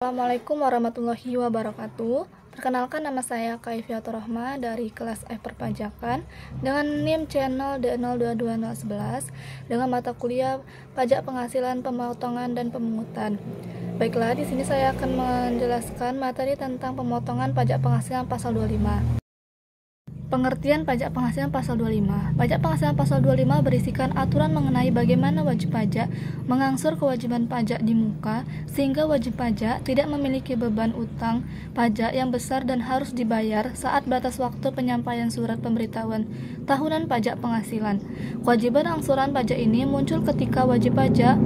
Assalamualaikum warahmatullahi wabarakatuh. Perkenalkan, nama saya Kaifiatur Rahma dari kelas F Perpajakan dengan NIM channel D022011 dengan mata kuliah Pajak Penghasilan, Pemotongan dan Pemungutan. Baiklah, di sini saya akan menjelaskan materi tentang pemotongan pajak penghasilan pasal 25. Pengertian pajak penghasilan pasal 25. Pajak penghasilan pasal 25 berisikan aturan mengenai bagaimana wajib pajak mengangsur kewajiban pajak di muka sehingga wajib pajak tidak memiliki beban utang pajak yang besar dan harus dibayar saat batas waktu penyampaian surat pemberitahuan tahunan pajak penghasilan. Kewajiban angsuran pajak ini muncul ketika wajib pajak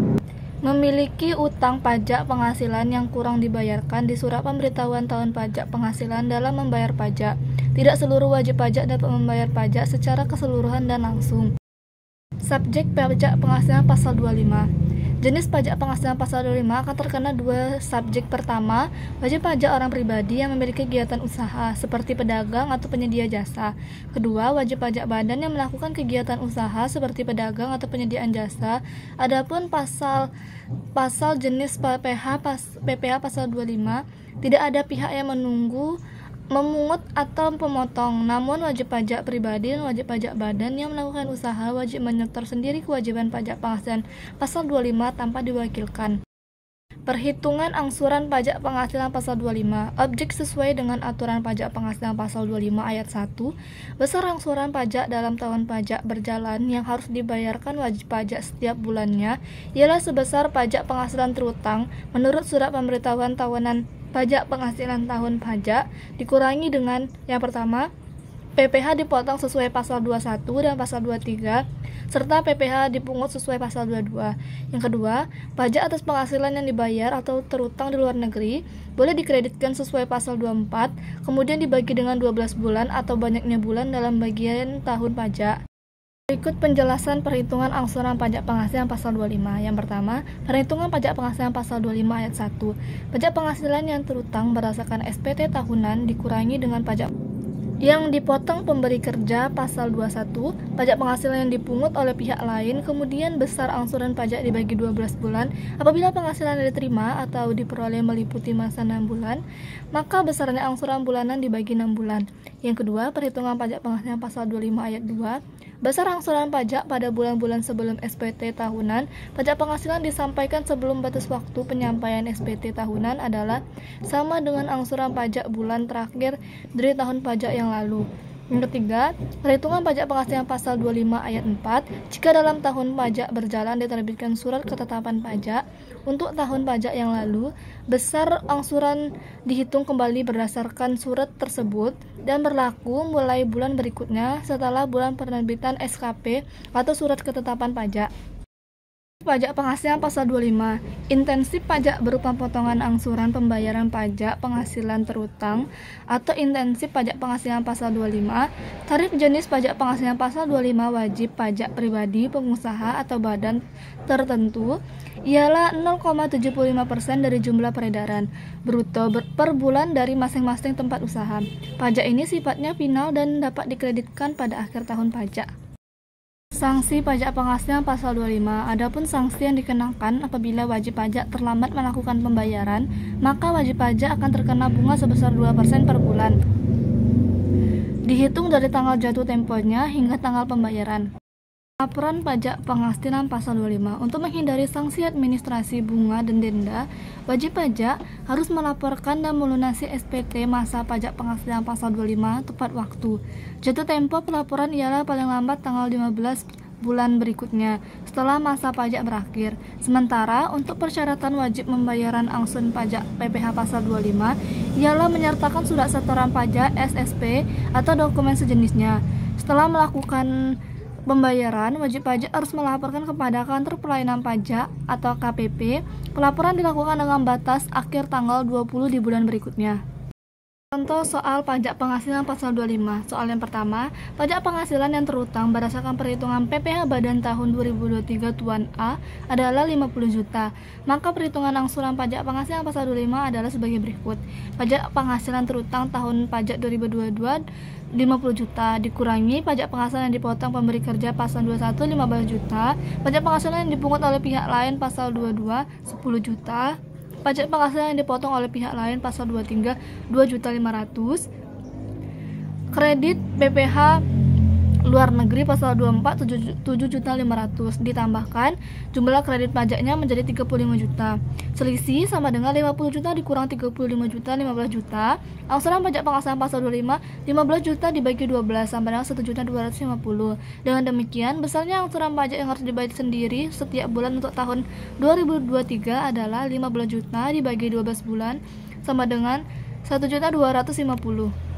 memiliki utang pajak penghasilan yang kurang dibayarkan di surat pemberitahuan tahun pajak penghasilan dalam membayar pajak. Tidak seluruh wajib pajak dapat membayar pajak secara keseluruhan dan langsung. Subjek pajak penghasilan pasal 25. Jenis pajak penghasilan pasal 25 akan terkena dua subjek. Pertama, wajib pajak orang pribadi yang memiliki kegiatan usaha seperti pedagang atau penyedia jasa. Kedua, wajib pajak badan yang melakukan kegiatan usaha seperti pedagang atau penyediaan jasa. Adapun pasal jenis PPh pasal 25, tidak ada pihak yang memungut atau pemotong, namun wajib pajak pribadi dan wajib pajak badan yang melakukan usaha wajib menyetor sendiri kewajiban pajak penghasilan pasal 25 tanpa diwakilkan. Perhitungan angsuran pajak penghasilan pasal 25. Objek sesuai dengan aturan pajak penghasilan pasal 25 ayat 1, besar angsuran pajak dalam tahun pajak berjalan yang harus dibayarkan wajib pajak setiap bulannya ialah sebesar pajak penghasilan terutang menurut surat pemberitahuan tahunan pajak penghasilan tahun pajak dikurangi dengan yang pertama, PPh dipotong sesuai pasal 21 dan pasal 23 serta PPh dipungut sesuai pasal 22. Yang kedua, pajak atas penghasilan yang dibayar atau terutang di luar negeri boleh dikreditkan sesuai pasal 24, kemudian dibagi dengan 12 bulan atau banyaknya bulan dalam bagian tahun pajak. Berikut penjelasan perhitungan angsuran pajak penghasilan pasal 25. Yang pertama, perhitungan pajak penghasilan pasal 25 ayat 1. Pajak penghasilan yang terutang berdasarkan SPT tahunan dikurangi dengan pajak yang dipotong pemberi kerja pasal 21, pajak penghasilan yang dipungut oleh pihak lain, kemudian besar angsuran pajak dibagi 12 bulan. Apabila penghasilan yang diterima atau diperoleh meliputi masa 6 bulan, maka besarnya angsuran bulanan dibagi 6 bulan. Yang kedua, perhitungan pajak penghasilan pasal 25 ayat 2. Besar angsuran pajak pada bulan-bulan sebelum SPT tahunan, pajak penghasilan disampaikan sebelum batas waktu penyampaian SPT tahunan adalah sama dengan angsuran pajak bulan terakhir dari tahun pajak yang lalu. Yang ketiga, perhitungan pajak penghasilan pasal 25 ayat 4, jika dalam tahun pajak berjalan diterbitkan surat ketetapan pajak untuk tahun pajak yang lalu, besar angsuran dihitung kembali berdasarkan surat tersebut dan berlaku mulai bulan berikutnya setelah bulan penerbitan SKP atau surat ketetapan pajak. Pajak penghasilan pasal 25. Intensif pajak berupa potongan angsuran pembayaran pajak penghasilan terutang atau intensif pajak penghasilan pasal 25. Tarif jenis pajak penghasilan pasal 25 wajib pajak pribadi, pengusaha atau badan tertentu ialah 0,75% dari jumlah peredaran bruto per bulan dari masing-masing tempat usaha. Pajak ini sifatnya final dan dapat dikreditkan pada akhir tahun pajak. Sanksi pajak penghasilan pasal 25. Adapun sanksi yang dikenakan apabila wajib pajak terlambat melakukan pembayaran, maka wajib pajak akan terkena bunga sebesar 2% per bulan, dihitung dari tanggal jatuh temponya hingga tanggal pembayaran. Laporan pajak penghasilan pasal 25. Untuk menghindari sanksi administrasi bunga dan denda, wajib pajak harus melaporkan dan melunasi SPT masa pajak penghasilan pasal 25 tepat waktu. Jatuh tempo pelaporan ialah paling lambat tanggal 15 bulan berikutnya setelah masa pajak berakhir. Sementara untuk persyaratan wajib pembayaran angsuran pajak PPh pasal 25 ialah menyertakan surat setoran pajak SSP atau dokumen sejenisnya. Setelah melakukan pembayaran, wajib pajak harus melaporkan kepada kantor pelayanan pajak atau KPP. Pelaporan dilakukan dengan batas akhir tanggal 20 di bulan berikutnya. Contoh soal pajak penghasilan pasal 25. Soal yang pertama, pajak penghasilan yang terutang berdasarkan perhitungan PPh badan tahun 2023 Tuan A adalah 50 juta. Maka perhitungan angsuran pajak penghasilan pasal 25 adalah sebagai berikut. Pajak penghasilan terutang tahun pajak 2022 50 juta dikurangi pajak penghasilan yang dipotong pemberi kerja pasal 21 15 juta, pajak penghasilan yang dipungut oleh pihak lain pasal 22 10 juta, Pajak penghasilan yang dipotong oleh pihak lain pasal 23 2.500.000. Kredit PPh luar negeri pasal 24 7.500.000. Ditambahkan jumlah kredit pajaknya menjadi 35 juta. Selisih sama dengan 50 juta dikurang 35 juta 15 juta. Angsuran pajak penghasilan pasal 25 15 juta dibagi 12 sama dengan 1.250. Dengan demikian besarnya angsuran pajak yang harus dibayar sendiri setiap bulan untuk tahun 2023 adalah 15 juta dibagi 12 bulan sama dengan 1.250.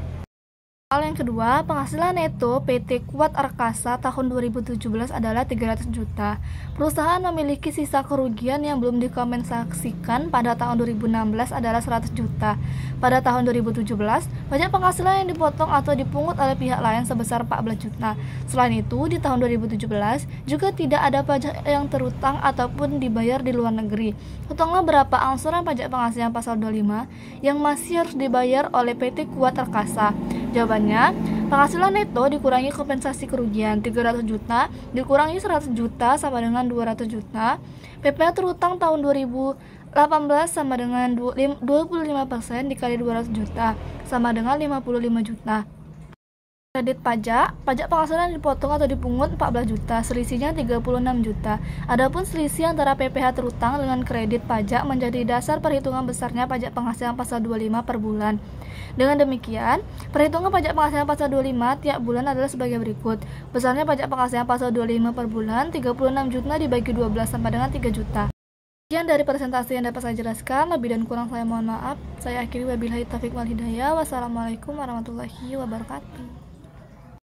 Hal yang kedua, penghasilan neto PT Kuat Arkasa tahun 2017 adalah 300 juta. Perusahaan memiliki sisa kerugian yang belum dikompensasikan pada tahun 2016 adalah 100 juta. Pada tahun 2017, pajak penghasilan yang dipotong atau dipungut oleh pihak lain sebesar 14 juta. Selain itu, di tahun 2017 juga tidak ada pajak yang terutang ataupun dibayar di luar negeri. Hitunglah berapa angsuran pajak penghasilan pasal 25 yang masih harus dibayar oleh PT Kuat Arkasa. Jawabannya, penghasilan neto dikurangi kompensasi kerugian 300 juta dikurangi 100 juta sama dengan 200 juta. PPh terutang tahun 2018 sama dengan 25% dikali 200 juta sama dengan 55 juta. Kredit pajak penghasilan dipotong atau dipungut 14 juta, selisihnya 36 juta. Adapun selisih antara PPh terutang dengan kredit pajak menjadi dasar perhitungan besarnya pajak penghasilan pasal 25 per bulan. Dengan demikian, perhitungan pajak penghasilan pasal 25 tiap bulan adalah sebagai berikut. Besarnya pajak penghasilan pasal 25 per bulan 36 juta dibagi 12 sama dengan 3 juta. Sekian dari presentasi yang dapat saya jelaskan, lebih dan kurang saya mohon maaf. Saya akhiri wabillahi taufiq wal hidayah. Wassalamualaikum warahmatullahi wabarakatuh.